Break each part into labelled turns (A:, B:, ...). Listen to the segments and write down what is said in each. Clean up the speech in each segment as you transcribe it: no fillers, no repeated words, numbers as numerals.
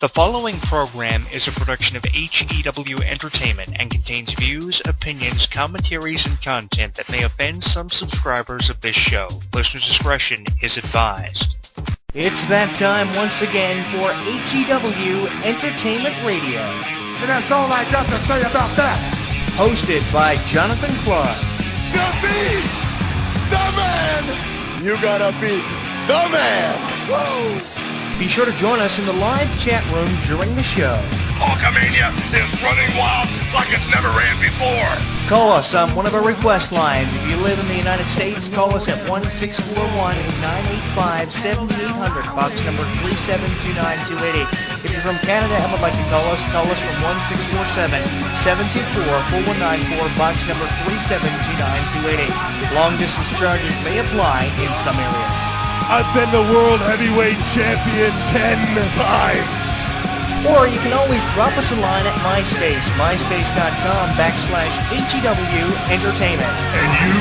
A: The following program is a production of HEW Entertainment and contains views, opinions, commentaries, and content that may offend some subscribers of this show. Listener discretion is advised.
B: It's that time once again for HEW Entertainment Radio.
C: And that's all I got to say about that.
B: Hosted by Jonathan Clarke.
C: The beat! The man! You gotta beat the man! Woo!
B: Be sure to join us in the live chat room during the show.
C: Hulkamania is running wild like it's never ran before.
B: Call us on one of our request lines. If you live in the United States, call us at 1-641-985-7800, box number 3729280. If you're from Canada and would like to call us from 1-647-724-4194, box number 3729280. Long distance charges may apply in some areas.
C: I've been the world heavyweight champion 10 times.
B: Or you can always drop us a line at MySpace, myspace.com/HEW Entertainment.
C: And you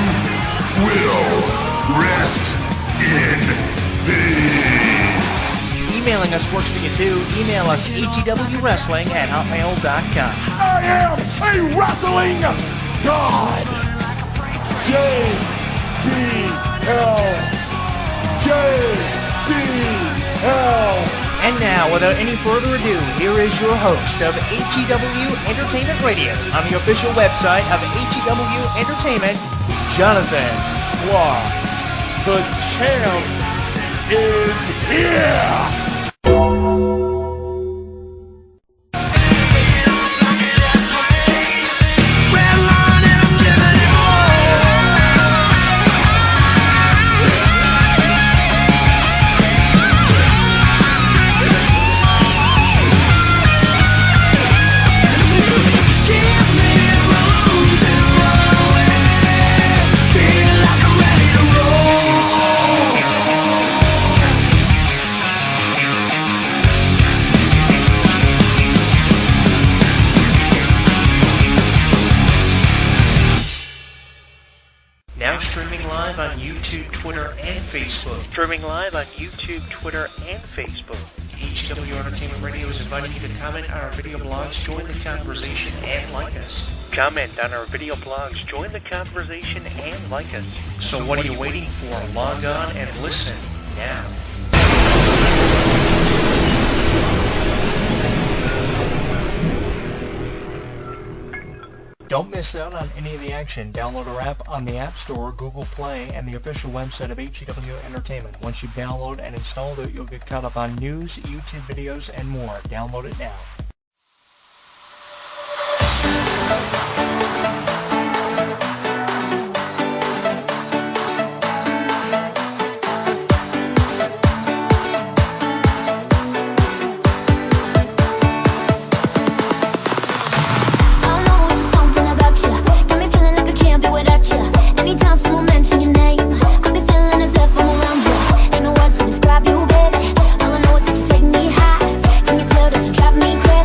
C: will rest in peace.
B: Emailing us works for you too. Email us hewwrestling@hotmail.com.
C: I am a wrestling god. JBL.
B: And now, without any further ado, here is your host of HEW Entertainment Radio on the official website of HEW Entertainment, Jonathan Clarke.
C: The champ is here!
B: Streaming live on YouTube, Twitter, and Facebook. HEW Entertainment Radio is inviting you to comment on our video blogs, join the conversation, and like us. So what are you waiting for? Log on and listen now. Don't miss out on any of the action. Download our app on the App Store, Google Play, and the official website of HEW Entertainment. Once you download and install it, you'll get caught up on news, YouTube videos, and more. Download it now.
D: Describe you, baby. All I know is that you take me high. Can you tell that you drive me crazy?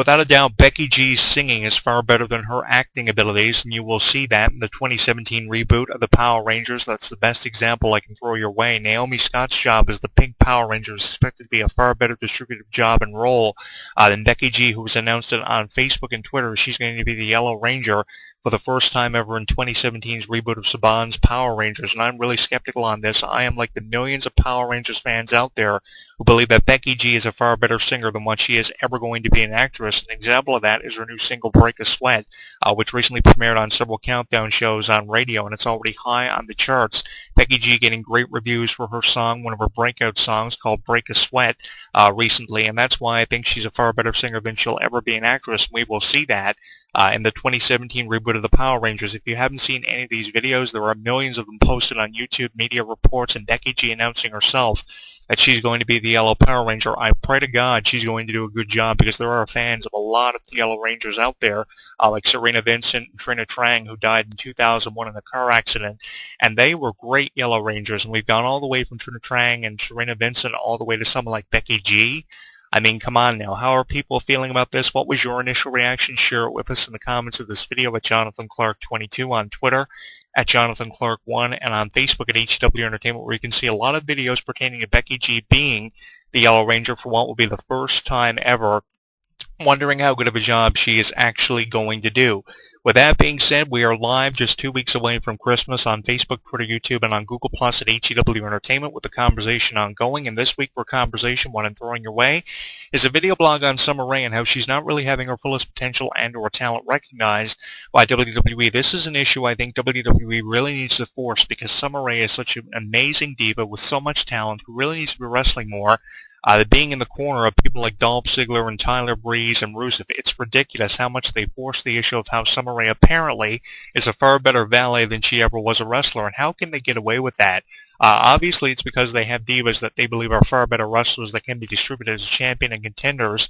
A: without a doubt, Becky G's singing is far better than her acting abilities, and you will see that in the 2017 reboot of the Power Rangers. That's the best example I can throw your way. Naomi Scott's job as the Pink Power Ranger is expected to be a far better distributive job and role than Becky G, who was announced it on Facebook and Twitter. She's going to be the Yellow Ranger for the first time ever in 2017's reboot of Saban's Power Rangers, and I'm really skeptical on this. I am like the millions of Power Rangers fans out there who believe that Becky G is a far better singer than what she is ever going to be an actress. An example of that is her new single Break a Sweat, which recently premiered on several countdown shows on radio, and it's already high on the charts. Becky G getting great reviews for her song, one of her breakout songs called Break a Sweat, recently, and that's why I think she's a far better singer than she'll ever be an actress. We will see that in the 2017 reboot of the Power Rangers. If you haven't seen any of these videos, there are millions of them posted on YouTube, media reports, and Becky G announcing herself that she's going to be the Yellow Power Ranger. I pray to God she's going to do a good job, because there are fans of a lot of Yellow Rangers out there, like Serena Vincent and Trina Trang, who died in 2001 in a car accident, and they were great Yellow Rangers, and we've gone all the way from Trina Trang and Serena Vincent all the way to someone like Becky G. I mean, come on now. How are people feeling about this? What was your initial reaction? Share it with us in the comments of this video at Jonathan Clarke 22 on Twitter, at Jonathan Clarke 1, and on Facebook at HW Entertainment, where you can see a lot of videos pertaining to Becky G being the Yellow Ranger for what will be the first time ever, wondering how good of a job she is actually going to do. With that being said, we are live just 2 weeks away from Christmas on Facebook, Twitter, YouTube, and on Google Plus at HEW Entertainment with the conversation ongoing. And this week for conversation, what I'm throwing your way is a video blog on Summer Rae and how she's not really having her fullest potential and or talent recognized by WWE. This is an issue I think WWE really needs to force, because Summer Rae is such an amazing diva with so much talent who really needs to be wrestling more. Being in the corner of people like Dolph Ziggler and Tyler Breeze and Rusev, it's ridiculous how much they force the issue of how Summer Rae apparently is a far better valet than she ever was a wrestler, and how can they get away with that? Obviously, it's because they have divas that they believe are far better wrestlers that can be distributed as champion and contenders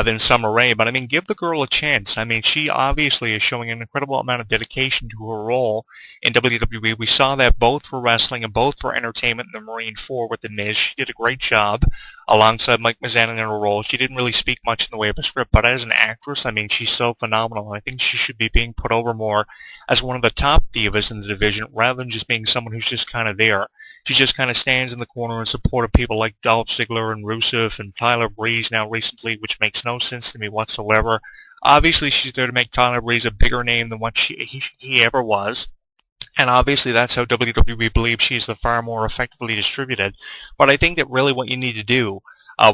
A: than Summer Rae. But I mean, give the girl a chance. I mean, she obviously is showing an incredible amount of dedication to her role in WWE. We saw that both for wrestling and both for entertainment in the Marine 4 with The Miz. She did a great job alongside Mike Mizanin in her role. She didn't really speak much in the way of a script, but as an actress, I mean, she's so phenomenal. I think she should be being put over more as one of the top divas in the division, rather than just being someone who's just kind of there. She just kind of stands in the corner in support of people like Dolph Ziggler and Rusev and Tyler Breeze now recently, which makes no sense to me whatsoever. Obviously, she's there to make Tyler Breeze a bigger name than what he ever was. And obviously that's how WWE believes she's the far more effectively distributed. But I think that really what you need to do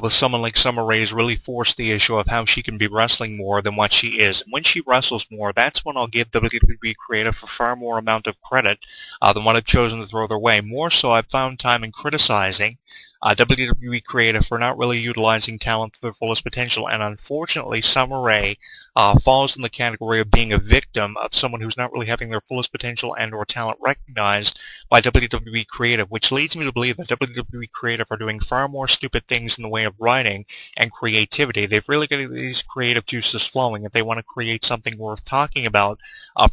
A: with someone like Summer Rae is really force the issue of how she can be wrestling more than what she is. And when she wrestles more, that's when I'll give WWE creative a far more amount of credit than what I've chosen to throw their way. More so, I've found time in criticizing WWE creative for not really utilizing talent to their fullest potential, and unfortunately Summer Rae falls in the category of being a victim of someone who's not really having their fullest potential and or talent recognized by WWE creative, which leads me to believe that WWE creative are doing far more stupid things in the way of writing and creativity. They've really got these creative juices flowing if they want to create something worth talking about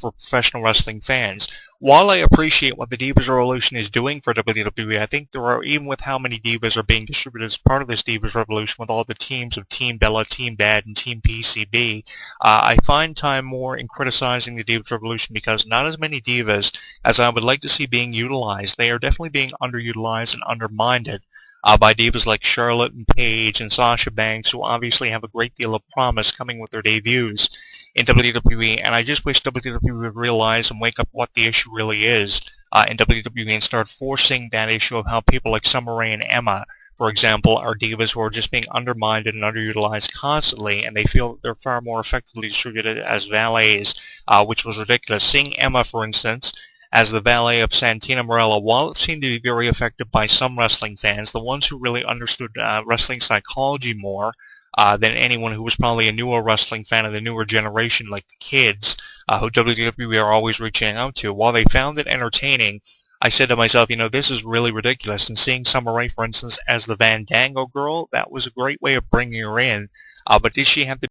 A: for professional wrestling fans. While I appreciate what the Divas Revolution is doing for WWE, I think there are, even with how many divas are being distributed as part of this Divas Revolution with all the teams of Team Bella, Team Bad, and Team PCB, I find time more in criticizing the Divas Revolution because not as many divas as I would like to see being utilized. They are definitely being underutilized and undermined by divas like Charlotte and Paige and Sasha Banks, who obviously have a great deal of promise coming with their debuts in WWE, and I just wish WWE would realize and wake up what the issue really is in WWE and start forcing that issue of how people like Summer Rae and Emma, for example, are divas who are just being undermined and underutilized constantly, and they feel that they're far more effectively distributed as valets, which was ridiculous. Seeing Emma, for instance, as the valet of Santina Marella, while it seemed to be very effective by some wrestling fans, the ones who really understood wrestling psychology more than anyone who was probably a newer wrestling fan of the newer generation, like the kids, who WWE are always reaching out to, while they found it entertaining, I said to myself, you know, this is really ridiculous. And seeing Summer Rae, for instance, as the Fandango girl, that was a great way of bringing her in. But did she have the